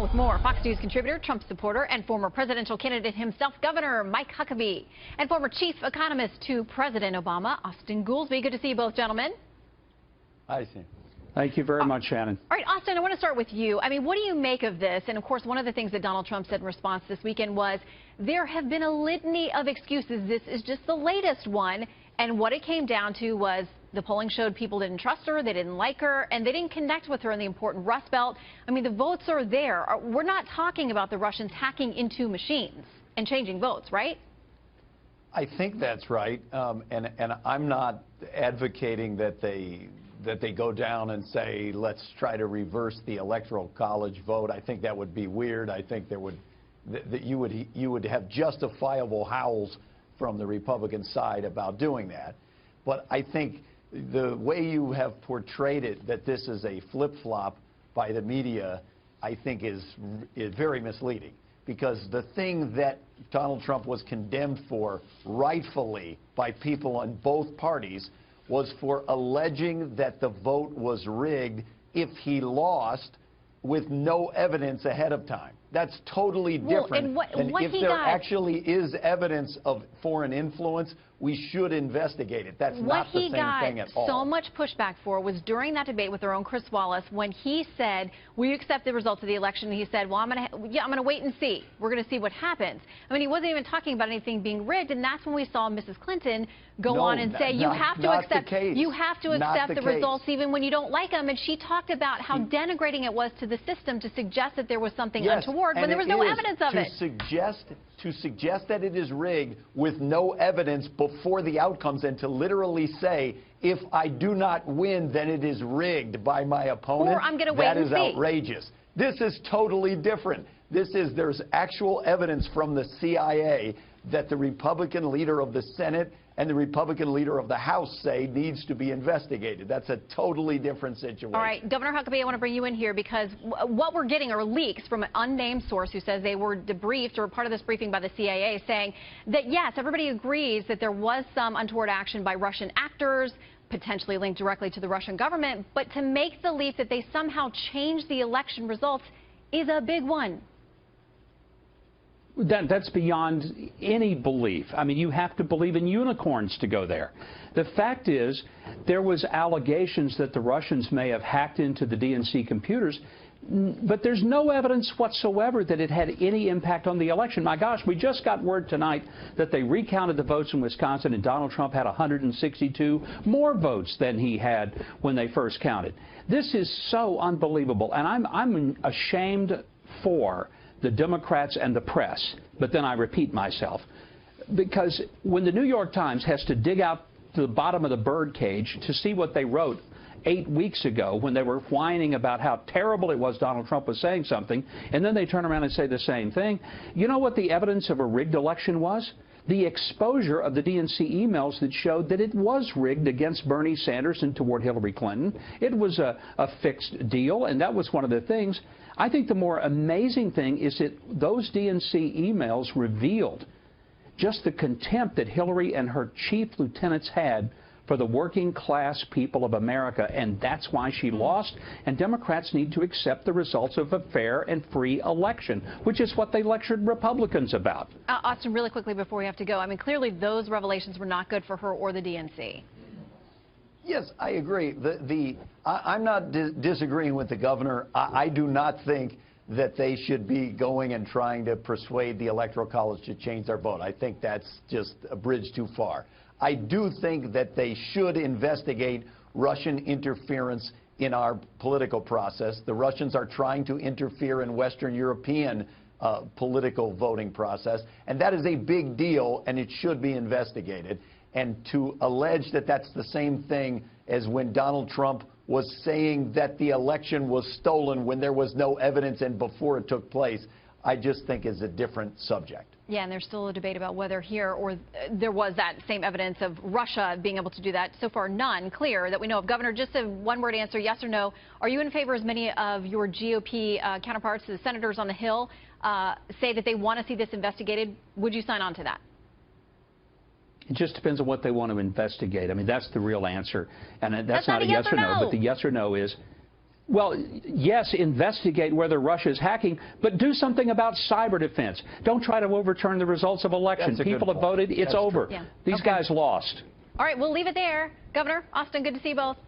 With more, Fox News contributor, Trump supporter, and former presidential candidate himself, Governor Mike Huckabee, and former chief economist to President Obama, Austin Goolsbee. Good to see you both, gentlemen. Hi, Sam. Thank you very much, Shannon. All right, Austin, I want to start with you. I mean, what do you make of this? And, of course, one of the things that Donald Trump said in response this weekend was there have been a litany of excuses. This is just the latest one. And what it came down to was the polling showed people didn't trust her, they didn't like her, and they didn't connect with her in the important Rust Belt. I mean, the votes are there. We're not talking about the Russians hacking into machines and changing votes, right? I think that's right. And I'm not advocating that they go down and say, let's try to reverse the Electoral College vote. I think that would be weird. I think that you would have justifiable howls from the Republican side about doing that. But I think the way you have portrayed it, that this is a flip-flop by the media, I think is very misleading. Because the thing that Donald Trump was condemned for, rightfully, by people on both parties, was for alleging that the vote was rigged if he lost with no evidence ahead of time. That's totally different. And if there actually is evidence of foreign influence, we should investigate it. That's not the same thing at all. What he got so much pushback for was during that debate with their own Chris Wallace, when he said, we accept the results of the election, and he said, well, I'm going to wait and see. We're going to see what happens. I mean, he wasn't even talking about anything being rigged, and that's when we saw Mrs. Clinton go on and say, you have to accept the results even when you don't like them. And she talked about how denigrating it was to the system to suggest that there was something untoward when there was no evidence of it. To suggest that it is rigged with no evidence before the outcomes, and to literally say, if I do not win, then it is rigged by my opponent, or I'm going to wait and see. That is outrageous. This is totally different. There's actual evidence from the CIA that the Republican leader of the Senate and the Republican leader of the House say needs to be investigated. That's a totally different situation. All right, Governor Huckabee, I want to bring you in here because what we're getting are leaks from an unnamed source who says they were debriefed or part of this briefing by the CIA, saying that, yes, everybody agrees that there was some untoward action by Russian actors, potentially linked directly to the Russian government, but to make the leap that they somehow changed the election results is a big one. That's beyond any belief. I mean, you have to believe in unicorns to go there. The fact is, there was allegations that the Russians may have hacked into the DNC computers, but there's no evidence whatsoever that it had any impact on the election. My gosh, we just got word tonight that they recounted the votes in Wisconsin, and Donald Trump had 162 more votes than he had when they first counted. This is so unbelievable, and I'm ashamed for the Democrats and the press, but then I repeat myself, because when the New York Times has to dig out to the bottom of the birdcage to see what they wrote 8 weeks ago when they were whining about how terrible it was Donald Trump was saying something, and then they turn around and say the same thing, you know what the evidence of a rigged election was? The exposure of the DNC emails that showed that it was rigged against Bernie Sanders and toward Hillary Clinton. It was a fixed deal, and that was one of the things. I think the more amazing thing is that those DNC emails revealed just the contempt that Hillary and her chief lieutenants had for the working class people of America, and that's why she lost. And Democrats need to accept the results of a fair and free election, which is what they lectured Republicans about. Austin, really quickly before we have to go, I mean, clearly those revelations were not good for her or the DNC. Yes, I agree. I'm not disagreeing with the governor. I do not think that they should be going and trying to persuade the Electoral College to change their vote. I think that's just a bridge too far. I do think that they should investigate Russian interference in our political process. The Russians are trying to interfere in Western European political voting process, and that is a big deal, and it should be investigated. And to allege that that's the same thing as when Donald Trump was saying that the election was stolen when there was no evidence and before it took place, I just think is a different subject. Yeah, and there's still a debate about whether here or there was that same evidence of Russia being able to do that. So far, none clear that we know of. Governor, just a one-word answer, yes or no. Are you in favor, as many of your GOP counterparts, the senators on the Hill, say that they want to see this investigated? Would you sign on to that? It just depends on what they want to investigate. I mean, that's the real answer. And that's not a yes or no, but the yes or no is Well, yes, investigate whether Russia is hacking, but do something about cyber defense. Don't try to overturn the results of elections. People have voted. It's over. Yeah. These guys lost. All right, we'll leave it there. Governor Austin, good to see you both.